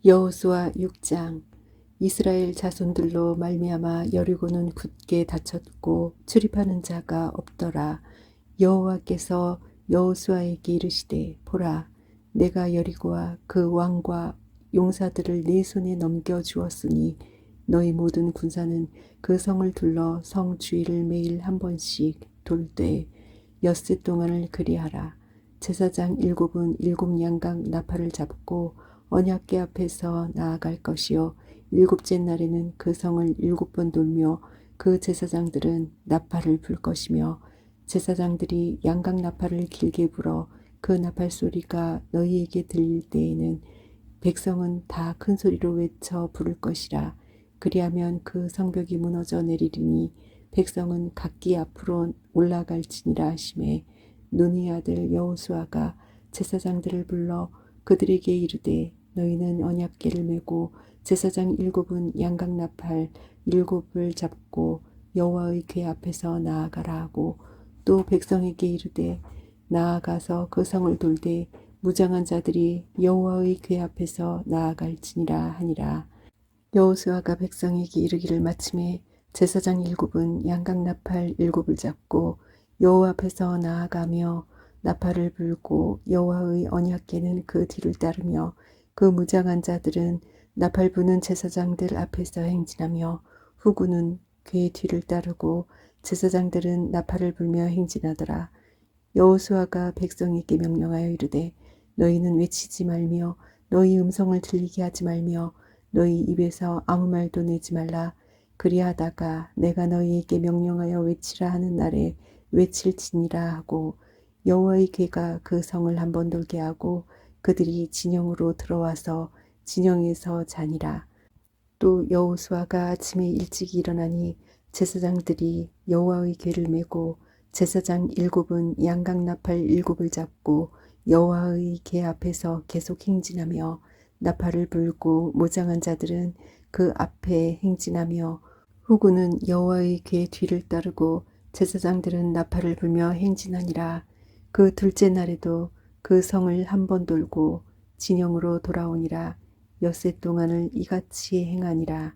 여호수아 6장. 이스라엘 자손들로 말미암아 여리고는 굳게 닫혔고 출입하는 자가 없더라. 여호와께서 여호수아에게 이르시되 보라, 내가 여리고와 그 왕과 용사들을 네 손에 넘겨 주었으니 너희 모든 군사는 그 성을 둘러 성 주위를 매일 한 번씩 돌되 엿새 동안을 그리하라. 제사장 7은 7양각 나팔을 잡고 언약궤 앞에서 나아갈 것이요 7째 날에는 그 성을 7번 돌며 그 제사장들은 나팔을 불 것이며 제사장들이 양각 나팔을 길게 불어 그 나팔 소리가 너희에게 들릴 때에는 백성은 다 큰 소리로 외쳐 부를 것이라. 그리하면 그 성벽이 무너져 내리리니 백성은 각기 앞으로 올라갈지니라 하시매, 눈의 아들 여호수아가 제사장들을 불러 그들에게 이르되 너희는 언약궤를 메고 제사장 7은 양각 나팔 7을 잡고 여호와의 궤 앞에서 나아가라 하고, 또 백성에게 이르되 나아가서 그 성을 돌되 무장한 자들이 여호와의 궤 앞에서 나아갈지니라 하니라. 여호수아가 백성에게 이르기를 마침에 제사장 7은 양각 나팔 7을 잡고 여호와 앞에서 나아가며 나팔을 불고 여호와의 언약궤는 그 뒤를 따르며 그 무장한 자들은 나팔 부는 제사장들 앞에서 행진하며 후군은 궤 뒤를 따르고 제사장들은 나팔을 불며 행진하더라. 여호수아가 백성에게 명령하여 이르되 너희는 외치지 말며 너희 음성을 들리게 하지 말며 너희 입에서 아무 말도 내지 말라. 그리하다가 내가 너희에게 명령하여 외치라 하는 날에 외칠지니라 하고, 여호와의 궤가 그 성을 한 번 돌게 하고 그들이 진영으로 들어와서 진영에서 자니라. 또 여호수아가 아침에 일찍 일어나니 제사장들이 여호와의 궤를 메고 제사장 7은 양각 나팔 7을 잡고 여호와의 궤 앞에서 계속 행진하며 나팔을 불고 무장한 자들은 그 앞에 행진하며 후군은 여호와의 궤 뒤를 따르고 제사장들은 나팔을 불며 행진하니라. 그 둘째 날에도 그 성을 한 번 돌고 진영으로 돌아오니라. 엿새 동안을 이같이 행하니라.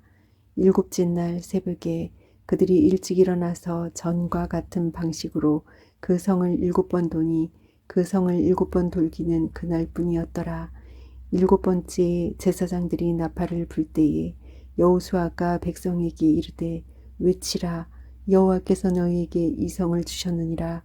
7째 날 새벽에 그들이 일찍 일어나서 전과 같은 방식으로 그 성을 7번 도니 그 성을 7번 돌기는 그날뿐이었더라. 7번째 제사장들이 나팔을 불 때에 여호수아가 백성에게 이르되 외치라. 여호와께서 너희에게 이 성을 주셨느니라.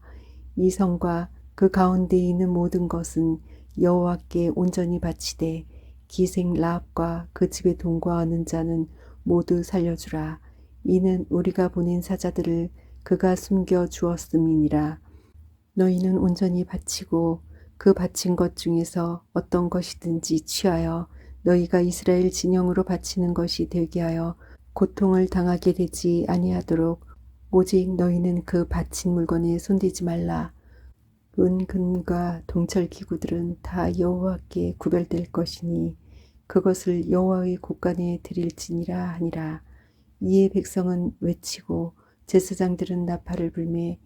이 성과 그 가운데에 있는 모든 것은 여호와께 온전히 바치되 기생 라합과 그 집에 동거하는 자는 모두 살려주라. 이는 우리가 보낸 사자들을 그가 숨겨 주었음이니라. 너희는 온전히 바치고 그 바친 것 중에서 어떤 것이든지 취하여 너희가 이스라엘 진영으로 바치는 것이 되게 하여 고통을 당하게 되지 아니하도록 오직 너희는 그 바친 물건에 손대지 말라. 은, 금과 동철 기구들은 다 여호와께 구별될 것이니 그것을 여호와의 곳간에 드릴지니라 하니라. 이에 백성은 외치고 제사장들은 나팔을 불매,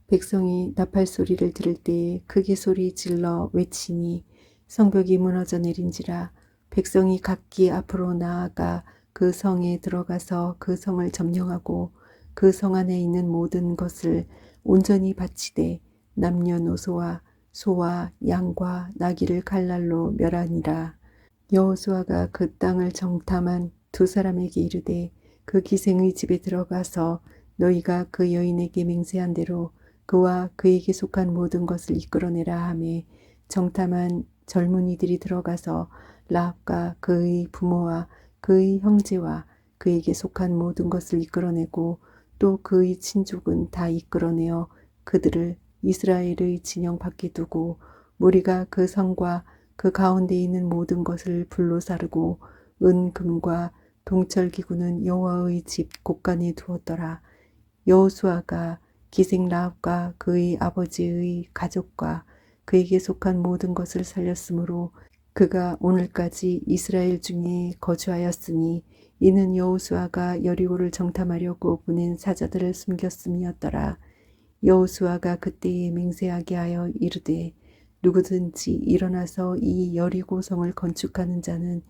백성이 나팔 소리를 들을 때에 크게 소리 질러 외치니 성벽이 무너져 내린지라. 백성이 각기 앞으로 나아가 그 성에 들어가서 그 성을 점령하고 그 성 안에 있는 모든 것을 온전히 바치되 남녀노소와 소와 양과 나귀를 칼날로 멸하니라. 여호수아가 그 땅을 정탐한 두 사람에게 이르되 그 기생의 집에 들어가서 너희가 그 여인에게 맹세한 대로 그와 그에게 속한 모든 것을 이끌어내라 하매, 정탐한 젊은이들이 들어가서 라합과 그의 부모와 그의 형제와 그에게 속한 모든 것을 이끌어내고 또 그의 친족은 다 이끌어내어 그들을 이스라엘의 진영 밖에 두고 무리가 그 성과 그 가운데 있는 모든 것을 불로 사르고 은, 금과 동철 기구는 여호와의 집 곳간에 두었더라. 여호수아가 기생 라합과 그의 아버지의 가족과 그에게 속한 모든 것을 살렸으므로 그가 오늘까지 이스라엘 중에 거주하였으니 이는 여호수아가 여리고를 정탐하려고 보낸 사자들을 숨겼음이었더라. 여호수아가 그때에 맹세하게 하여 이르되 누구든지 일어나서 이 여리고 성을 건축하는 자는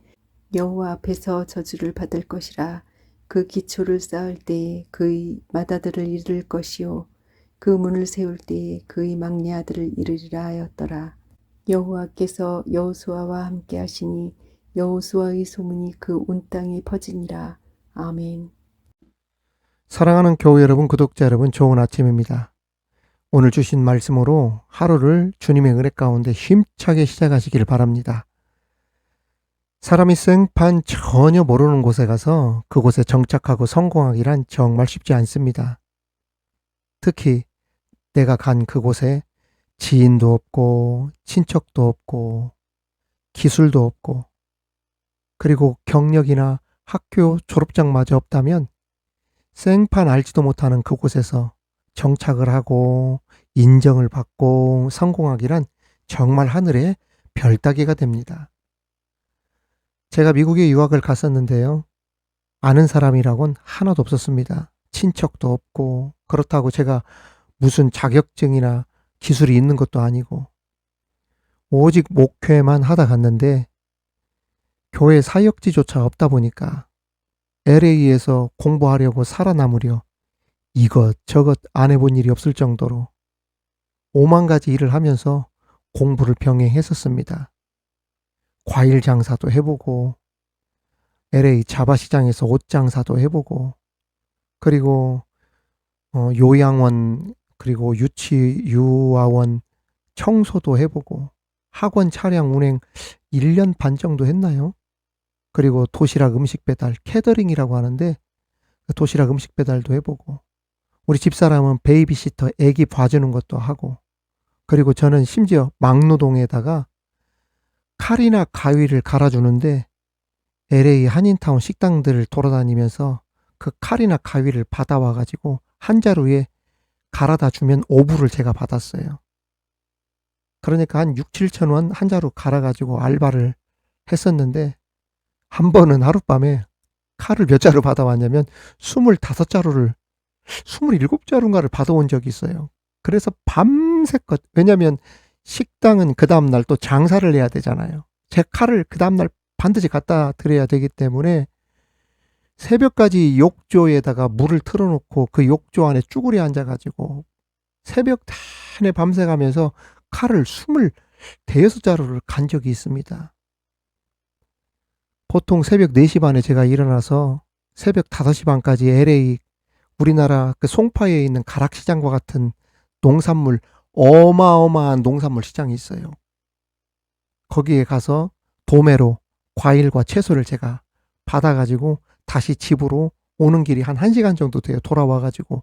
여호와 앞에서 저주를 받을 것이라. 그 기초를 쌓을 때에 그의 맏아들을 이를 것이요 그 문을 세울 때에 그의 막내 아들을 이르리라 하였더라. 여호와께서 여호수아와 함께 하시니 여호수아의 소문이 그 온 땅에 퍼지니라. 아멘. 사랑하는 교회 여러분, 구독자 여러분, 좋은 아침입니다. 오늘 주신 말씀으로 하루를 주님의 은혜 가운데 힘차게 시작하시길 바랍니다. 사람이 생판 전혀 모르는 곳에 가서 그곳에 정착하고 성공하기란 정말 쉽지 않습니다. 특히 내가 간 그곳에 지인도 없고 친척도 없고 기술도 없고 그리고 경력이나 학교 졸업장마저 없다면 생판 알지도 못하는 그곳에서 정착을 하고 인정을 받고 성공하기란 정말 하늘의 별 따기가 됩니다. 제가 미국에 유학을 갔었는데요. 아는 사람이라곤 하나도 없었습니다. 친척도 없고 그렇다고 제가 무슨 자격증이나 기술이 있는 것도 아니고 오직 목회만 하다 갔는데 교회 사역지조차 없다 보니까 LA에서 공부하려고 살아남으려 이것저것 안 해본 일이 없을 정도로 5만 가지 일을 하면서 공부를 병행했었습니다. 과일 장사도 해보고 LA 자바시장에서 옷 장사도 해보고 그리고 요양원 그리고 유아원 청소도 해보고 학원 차량 운행 1년 반 정도 했나요? 그리고 도시락 음식 배달 캐더링이라고 하는데 도시락 음식 배달도 해보고 우리 집사람은 베이비시터 애기 봐주는 것도 하고 그리고 저는 심지어 막노동에다가 칼이나 가위를 갈아주는데 LA 한인타운 식당들을 돌아다니면서 그 칼이나 가위를 받아와 가지고 한 자루에 갈아다 주면 5불을 제가 받았어요. 그러니까 한 6, 7천 원 한 자루 갈아 가지고 알바를 했었는데 한 번은 하룻밤에 칼을 몇 자루 받아왔냐면 25자루를 27자루인가를 받아온 적이 있어요. 그래서 밤새껏 왜냐면 식당은 그 다음날 또 장사를 해야 되잖아요. 제 칼을 그 다음날 반드시 갖다 드려야 되기 때문에 새벽까지 욕조에다가 물을 틀어놓고 그 욕조 안에 쭈그리 앉아가지고 새벽 내내 밤새가면서 칼을 25자루를 간 적이 있습니다. 보통 새벽 4시 반에 제가 일어나서 새벽 5시 반까지 LA 우리나라 그 송파에 있는 가락시장과 같은 농산물 어마어마한 농산물 시장이 있어요. 거기에 가서 도매로 과일과 채소를 제가 받아가지고 다시 집으로 오는 길이 한 1시간 정도 돼요. 돌아와가지고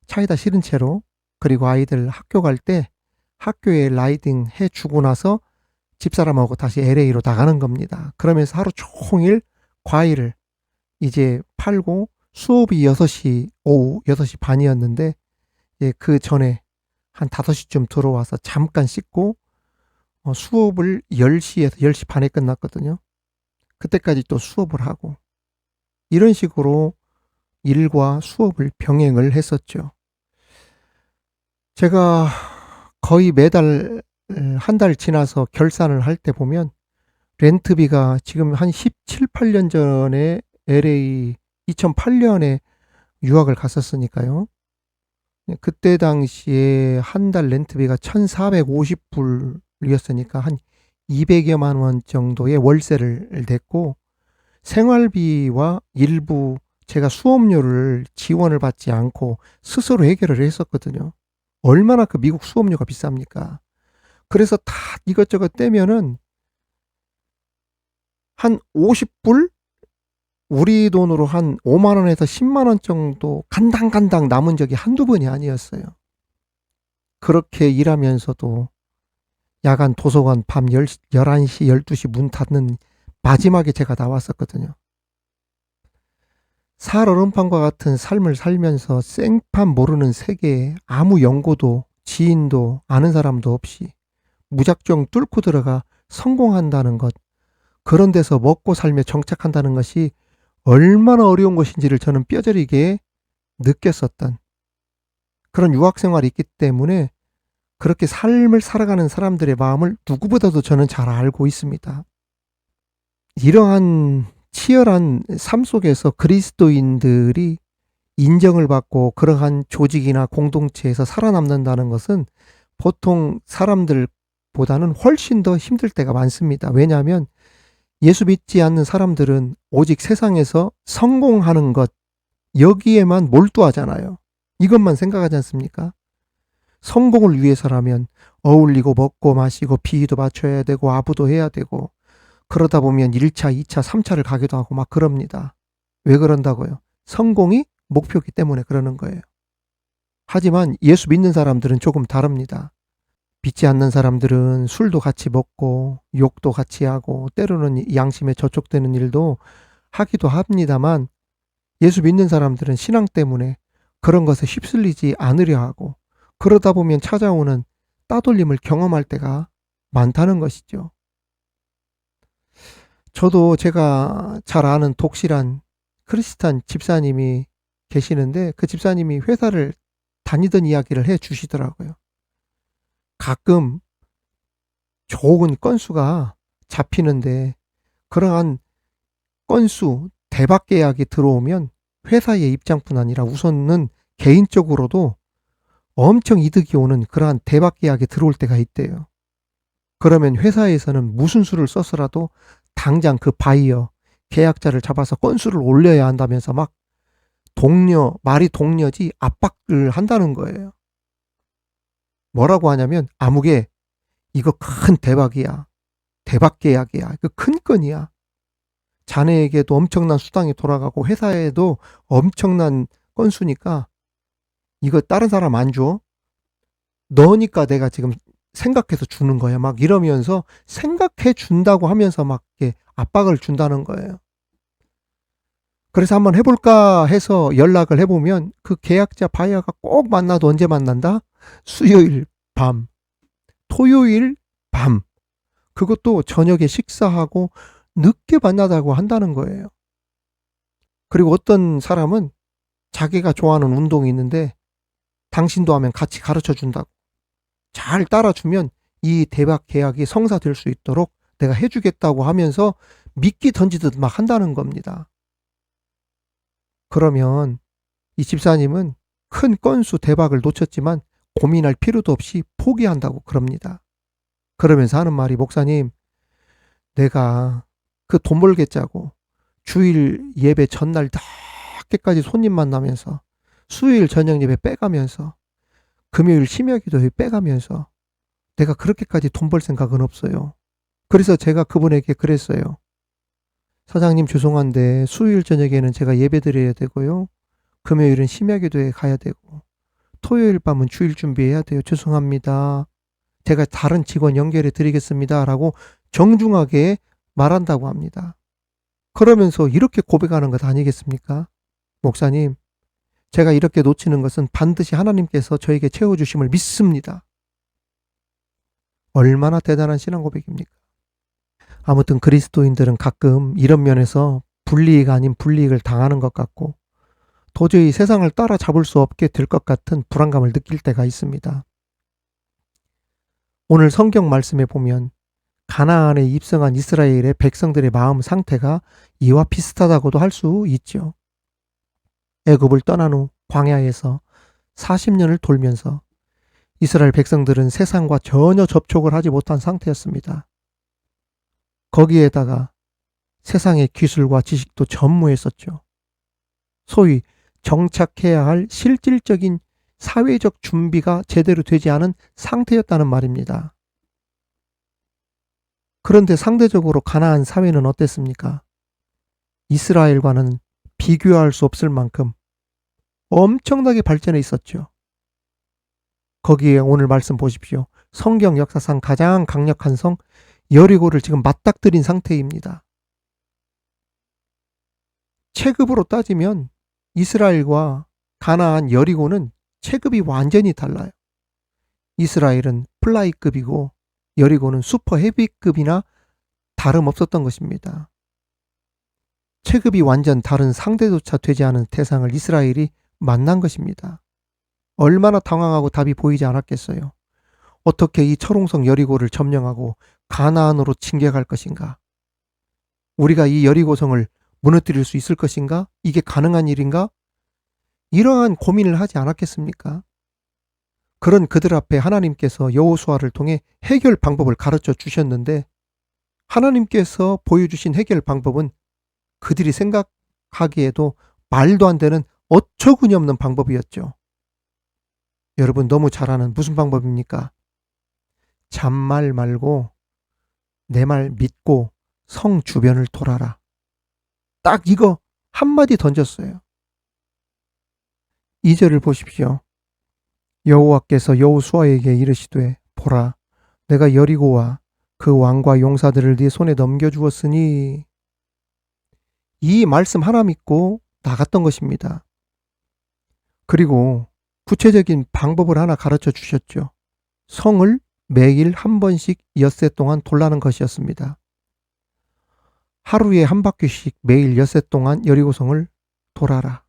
차에다 실은 채로 그리고 아이들 학교 갈 때 학교에 라이딩 해주고 나서 집사람하고 다시 LA로 나가는 겁니다. 그러면서 하루 종일 과일을 이제 팔고 수업이 6시 오후 6시 반이었는데 그 전에 한 5시쯤 들어와서 잠깐 씻고 수업을 10시에서 10시 반에 끝났거든요. 그때까지 또 수업을 하고 이런 식으로 일과 수업을 병행을 했었죠. 제가 거의 매달 한 달 지나서 결산을 할 때 보면 렌트비가 지금 한 17, 8년 전에 LA 2008년에 유학을 갔었으니까요. 그때 당시에 한 달 렌트비가 1,450불이었으니까 한 200여만 원 정도의 월세를 냈고 생활비와 일부 제가 수업료를 지원을 받지 않고 스스로 해결을 했었거든요. 얼마나 그 미국 수업료가 비쌉니까? 그래서 다 이것저것 떼면은 한 50불? 우리 돈으로 한 5만 원에서 10만 원 정도 간당간당 남은 적이 한두 번이 아니었어요. 그렇게 일하면서도 야간 도서관 밤 11시, 12시 문 닫는 마지막에 제가 나왔었거든요. 살얼음판과 같은 삶을 살면서 생판 모르는 세계에 아무 연고도 지인도 아는 사람도 없이 무작정 뚫고 들어가 성공한다는 것, 그런 데서 먹고 살며 정착한다는 것이 얼마나 어려운 것인지를 저는 뼈저리게 느꼈었던 그런 유학 생활이 있기 때문에 그렇게 삶을 살아가는 사람들의 마음을 누구보다도 저는 잘 알고 있습니다. 이러한 치열한 삶 속에서 그리스도인들이 인정을 받고 그러한 조직이나 공동체에서 살아남는다는 것은 보통 사람들보다는 훨씬 더 힘들 때가 많습니다. 왜냐하면 예수 믿지 않는 사람들은 오직 세상에서 성공하는 것, 여기에만 몰두하잖아요. 이것만 생각하지 않습니까? 성공을 위해서라면 어울리고 먹고 마시고 비위도 맞춰야 되고 아부도 해야 되고 그러다 보면 1차, 2차, 3차를 가기도 하고 막 그럽니다. 왜 그런다고요? 성공이 목표이기 때문에 그러는 거예요. 하지만 예수 믿는 사람들은 조금 다릅니다. 믿지 않는 사람들은 술도 같이 먹고 욕도 같이 하고 때로는 양심에 저촉되는 일도 하기도 합니다만 예수 믿는 사람들은 신앙 때문에 그런 것에 휩쓸리지 않으려 하고 그러다 보면 찾아오는 따돌림을 경험할 때가 많다는 것이죠. 저도 제가 잘 아는 독실한 크리스찬 집사님이 계시는데 그 집사님이 회사를 다니던 이야기를 해 주시더라고요. 가끔 좋은 건수가 잡히는데 그러한 건수, 대박 계약이 들어오면 회사의 입장뿐 아니라 우선은 개인적으로도 엄청 이득이 오는 그러한 대박 계약이 들어올 때가 있대요. 그러면 회사에서는 무슨 수를 써서라도 당장 그 바이어, 계약자를 잡아서 건수를 올려야 한다면서 막 말이 동료지 압박을 한다는 거예요. 뭐라고 하냐면 아무개 이거 큰 대박이야. 대박 계약이야. 그 큰 건이야. 자네에게도 엄청난 수당이 돌아가고 회사에도 엄청난 건수니까 이거 다른 사람 안 줘. 너니까 내가 지금 생각해서 주는 거야. 막 이러면서 생각해 준다고 하면서 막 이렇게 압박을 준다는 거예요. 그래서 한번 해볼까 해서 연락을 해보면 그 계약자 바이어가 꼭 만나도 언제 만난다? 수요일 밤, 토요일 밤. 그것도 저녁에 식사하고 늦게 만나자고 한다는 거예요. 그리고 어떤 사람은 자기가 좋아하는 운동이 있는데 당신도 하면 같이 가르쳐 준다고. 잘 따라주면 이 대박 계약이 성사될 수 있도록 내가 해주겠다고 하면서 미끼 던지듯 막 한다는 겁니다. 그러면 이 집사님은 큰 건수 대박을 놓쳤지만 고민할 필요도 없이 포기한다고 그럽니다. 그러면서 하는 말이 목사님, 내가 그 돈 벌겠자고 주일 예배 전날 늦게까지 손님 만나면서 수요일 저녁 예배 빼가면서 금요일 심야 기도회 빼가면서 내가 그렇게까지 돈 벌 생각은 없어요. 그래서 제가 그분에게 그랬어요. 사장님 죄송한데 수요일 저녁에는 제가 예배 드려야 되고요. 금요일은 심야 기도회 가야 되고 토요일 밤은 주일 준비해야 돼요. 죄송합니다. 제가 다른 직원 연결해 드리겠습니다. 라고 정중하게 말한다고 합니다. 그러면서 이렇게 고백하는 것 아니겠습니까? 목사님, 제가 이렇게 놓치는 것은 반드시 하나님께서 저에게 채워주심을 믿습니다. 얼마나 대단한 신앙 고백입니까? 아무튼 그리스도인들은 가끔 이런 면에서 불이익 아닌 불이익을 당하는 것 같고 도저히 세상을 따라잡을 수 없게 될 것 같은 불안감을 느낄 때가 있습니다. 오늘 성경 말씀에 보면 가나안에 입성한 이스라엘의 백성들의 마음 상태가 이와 비슷하다고도 할 수 있죠. 애굽을 떠난 후 광야에서 40년을 돌면서 이스라엘 백성들은 세상과 전혀 접촉을 하지 못한 상태였습니다. 거기에다가 세상의 기술과 지식도 전무했었죠. 소위 정착해야 할 실질적인 사회적 준비가 제대로 되지 않은 상태였다는 말입니다. 그런데 상대적으로 가나안 사회는 어땠습니까? 이스라엘과는 비교할 수 없을 만큼 엄청나게 발전해 있었죠. 거기에 오늘 말씀 보십시오. 성경 역사상 가장 강력한 성 여리고를 지금 맞닥뜨린 상태입니다. 체급으로 따지면 이스라엘과 가나안 여리고는 체급이 완전히 달라요. 이스라엘은 플라이급이고 여리고는 슈퍼 헤비급이나 다름없었던 것입니다. 체급이 완전 다른 상대조차 되지 않은 대상을 이스라엘이 만난 것입니다. 얼마나 당황하고 답이 보이지 않았겠어요. 어떻게 이 철옹성 여리고를 점령하고 가나안으로 진격할 것인가. 우리가 이 여리고성을 무너뜨릴 수 있을 것인가? 이게 가능한 일인가? 이러한 고민을 하지 않았겠습니까? 그런 그들 앞에 하나님께서 여호수아를 통해 해결 방법을 가르쳐 주셨는데 하나님께서 보여주신 해결 방법은 그들이 생각하기에도 말도 안 되는 어처구니 없는 방법이었죠. 여러분 너무 잘 아는 무슨 방법입니까? 잔말 말고 내 말 믿고 성 주변을 돌아라. 딱 이거 한마디 던졌어요. 2절을 보십시오. 여호와께서 여호수아에게 이르시되 보라 내가 여리고와 그 왕과 용사들을 네 손에 넘겨주었으니 이 말씀 하나 믿고 나갔던 것입니다. 그리고 구체적인 방법을 하나 가르쳐 주셨죠. 성을 매일 한 번씩 엿새 동안 돌라는 것이었습니다. 하루에 한 바퀴씩 매일 엿새 동안 여리고성을 돌아라.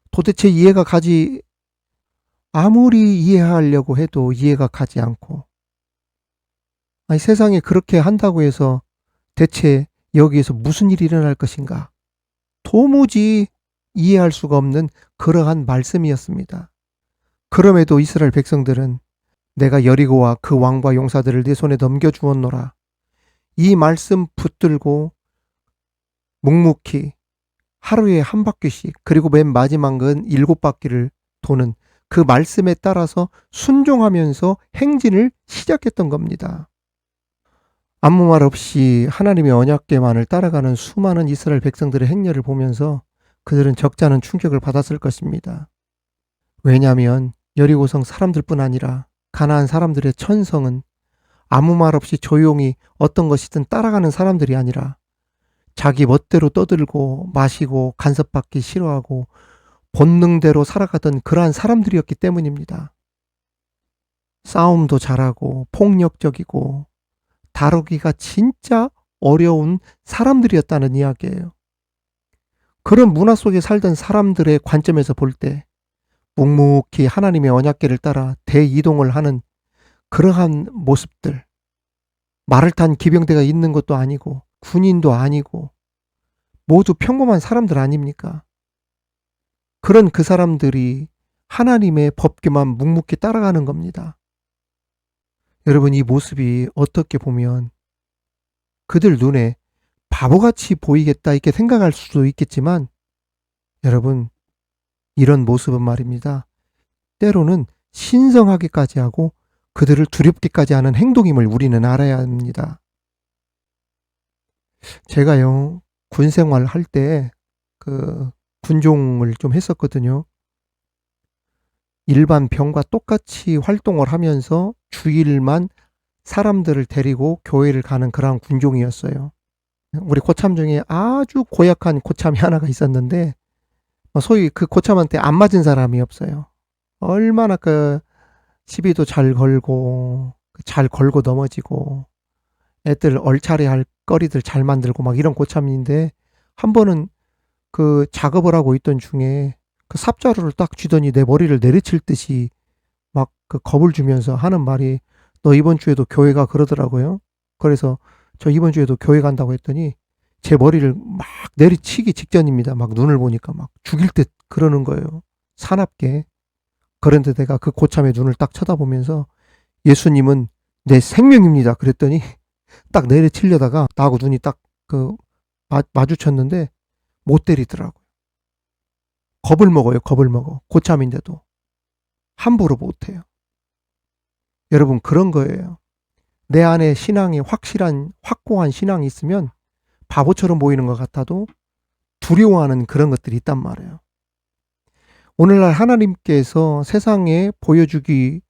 도대체 이해가 가지 아무리 이해하려고 해도 이해가 가지 않고 아니 세상에 그렇게 한다고 해서 대체 여기에서 무슨 일이 일어날 것인가? 도무지 이해할 수가 없는 그러한 말씀이었습니다. 그럼에도 이스라엘 백성들은 내가 여리고와 그 왕과 용사들을 네 손에 넘겨주었노라. 이 말씀 붙들고 묵묵히 하루에 한 바퀴씩 그리고 맨 마지막은 7바퀴를 도는 그 말씀에 따라서 순종하면서 행진을 시작했던 겁니다. 아무 말 없이 하나님의 언약궤만을 따라가는 수많은 이스라엘 백성들의 행렬을 보면서 그들은 적잖은 충격을 받았을 것입니다. 왜냐하면 여리고성 사람들뿐 아니라 가나안 사람들의 천성은 아무 말 없이 조용히 어떤 것이든 따라가는 사람들이 아니라 자기 멋대로 떠들고 마시고 간섭받기 싫어하고 본능대로 살아가던 그러한 사람들이었기 때문입니다. 싸움도 잘하고 폭력적이고 다루기가 진짜 어려운 사람들이었다는 이야기예요. 그런 문화 속에 살던 사람들의 관점에서 볼 때 묵묵히 하나님의 언약궤를 따라 대이동을 하는 그러한 모습들, 말을 탄 기병대가 있는 것도 아니고 군인도 아니고 모두 평범한 사람들 아닙니까? 그런 그 사람들이 하나님의 법궤만 묵묵히 따라가는 겁니다. 여러분 이 모습이 어떻게 보면 그들 눈에 바보같이 보이겠다 이렇게 생각할 수도 있겠지만 여러분 이런 모습은 말입니다. 때로는 신성하기까지 하고 그들을 두렵기까지 하는 행동임을 우리는 알아야 합니다. 제가요 군생활 할 때 그 군종을 좀 했었거든요. 일반 병과 똑같이 활동을 하면서 주일만 사람들을 데리고 교회를 가는 그런 군종이었어요. 우리 고참 중에 아주 고약한 고참이 하나가 있었는데 소위 그 고참한테 안 맞은 사람이 없어요. 얼마나 그 시비도 잘 걸고 넘어지고 애들 얼차례할 거리들 잘 만들고 막 이런 고참인데 한 번은 그 작업을 하고 있던 중에 그 삽자루를 딱 쥐더니 내 머리를 내리칠 듯이 막 그 겁을 주면서 하는 말이 너 이번 주에도 교회 가 그러더라고요. 그래서 저 이번 주에도 교회 간다고 했더니 제 머리를 막 내리치기 직전입니다. 막 눈을 보니까 막 죽일 듯 그러는 거예요. 사납게. 그런데 내가 그 고참의 눈을 딱 쳐다보면서 예수님은 내 생명입니다. 그랬더니 딱 내리치려다가 나하고 눈이 딱 그 마주쳤는데 못 때리더라고요. 겁을 먹어요. 겁을 먹어. 고참인데도. 함부로 못해요. 여러분 그런 거예요. 내 안에 신앙이 확고한 신앙이 있으면 바보처럼 보이는 것 같아도 두려워하는 그런 것들이 있단 말이에요. 오늘날 하나님께서 세상에 보여주기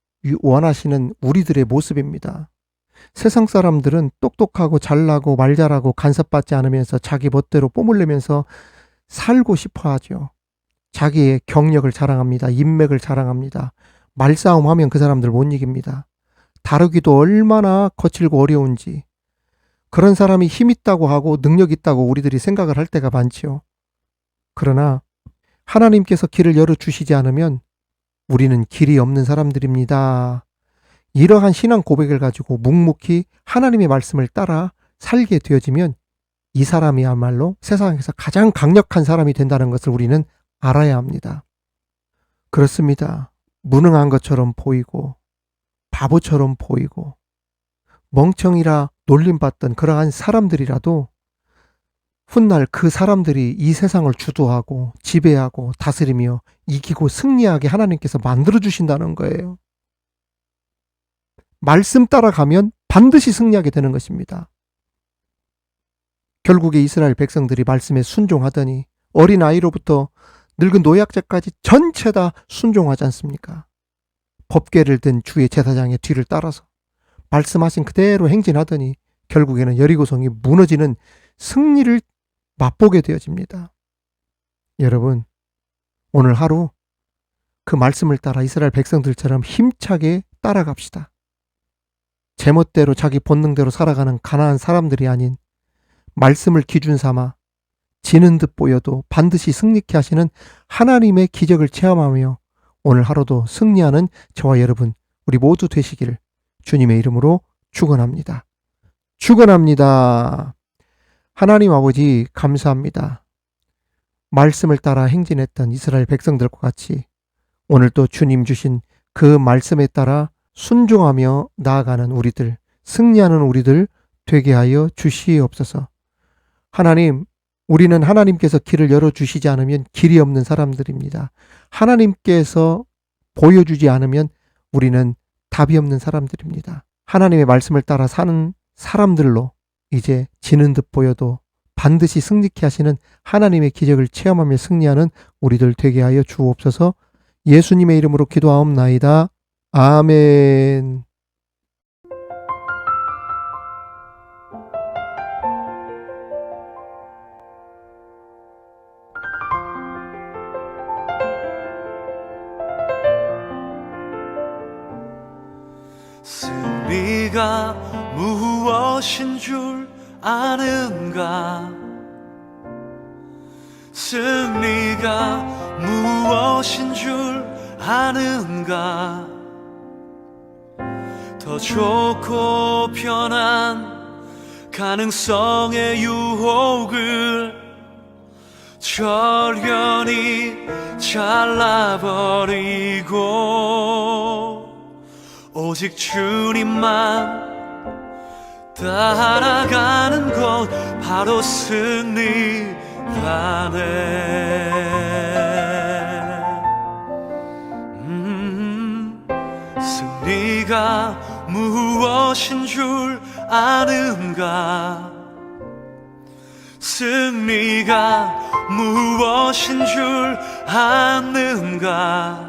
원하시는 우리들의 모습입니다. 세상 사람들은 똑똑하고 잘나고 말 잘하고 간섭받지 않으면서 자기 멋대로 뽐을 내면서 살고 싶어 하죠. 자기의 경력을 자랑합니다. 인맥을 자랑합니다. 말싸움하면 그 사람들 못 이깁니다. 다루기도 얼마나 거칠고 어려운지. 그런 사람이 힘 있다고 하고 능력 있다고 우리들이 생각을 할 때가 많지요. 그러나 하나님께서 길을 열어주시지 않으면 우리는 길이 없는 사람들입니다. 이러한 신앙 고백을 가지고 묵묵히 하나님의 말씀을 따라 살게 되어지면 이 사람이야말로 세상에서 가장 강력한 사람이 된다는 것을 우리는 알아야 합니다. 그렇습니다. 무능한 것처럼 보이고 바보처럼 보이고 멍청이라 놀림받던 그러한 사람들이라도 훗날 그 사람들이 이 세상을 주도하고 지배하고 다스리며 이기고 승리하게 하나님께서 만들어주신다는 거예요. 말씀 따라가면 반드시 승리하게 되는 것입니다. 결국에 이스라엘 백성들이 말씀에 순종하더니 어린아이로부터 늙은 노약자까지 전체 다 순종하지 않습니까? 법궤를 든 주의 제사장의 뒤를 따라서 말씀하신 그대로 행진하더니 결국에는 여리고성이 무너지는 승리를 맛보게 되어집니다. 여러분, 오늘 하루 그 말씀을 따라 이스라엘 백성들처럼 힘차게 따라갑시다. 제멋대로 자기 본능대로 살아가는 가난한 사람들이 아닌 말씀을 기준 삼아 지는 듯 보여도 반드시 승리케 하시는 하나님의 기적을 체험하며 오늘 하루도 승리하는 저와 여러분 우리 모두 되시기를 주님의 이름으로 축원합니다. 축원합니다. 하나님 아버지 감사합니다. 말씀을 따라 행진했던 이스라엘 백성들과 같이 오늘도 주님 주신 그 말씀에 따라 순종하며 나아가는 우리들, 승리하는 우리들 되게 하여 주시옵소서. 하나님, 우리는 하나님께서 길을 열어주시지 않으면 길이 없는 사람들입니다. 하나님께서 보여주지 않으면 우리는 답이 없는 사람들입니다. 하나님의 말씀을 따라 사는 사람들로 이제 지는 듯 보여도 반드시 승리케 하시는 하나님의 기적을 체험하며 승리하는 우리들 되게 하여 주옵소서. 예수님의 이름으로 기도하옵나이다. 아멘. 승리가 무엇인 줄 아는가? 승리가 무엇인 줄 아는가? 더 좋고 편한 가능성의 유혹을 절연히 잘라버리고 오직 주님만 따라가는 것 바로 승리라네. 승리가 무엇인 줄 아는가? 승리가 무엇인 줄 아는가?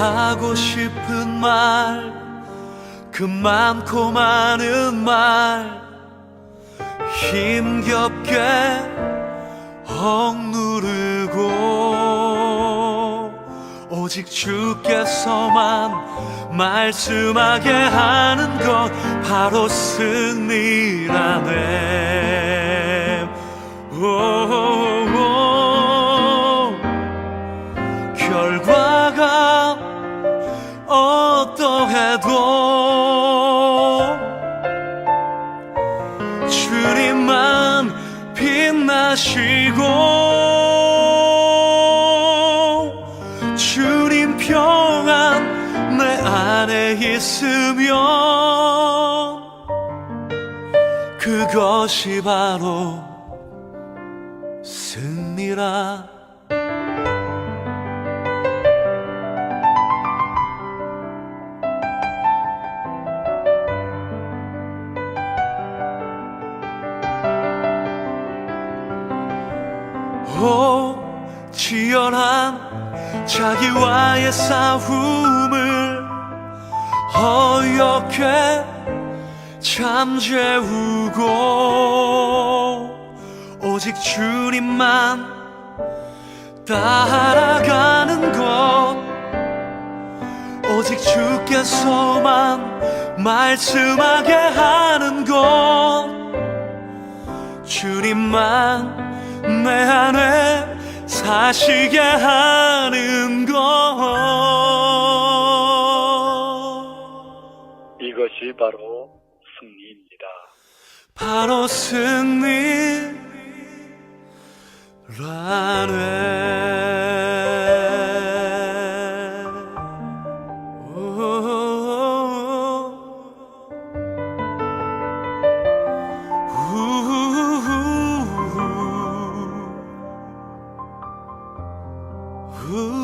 하고 싶은 말, 그 많고 많은 말 힘겹게 억누르고 오직 주께서만 말씀하게 하는 것 바로 승리라네. 결과가 어떠해도 주님만 빛나시고 주님 평안 내 안에 있으면 그것이 바로 승리라. 치열한 자기와의 싸움을 어렵게 잠재우고 오직 주님만 따라가는 것 오직 주께서만 말씀하게 하는 것 주님만 내 안에 사시게 하는 것 이것이 바로 승리입니다. 바로 승리라네. 우우우우우우.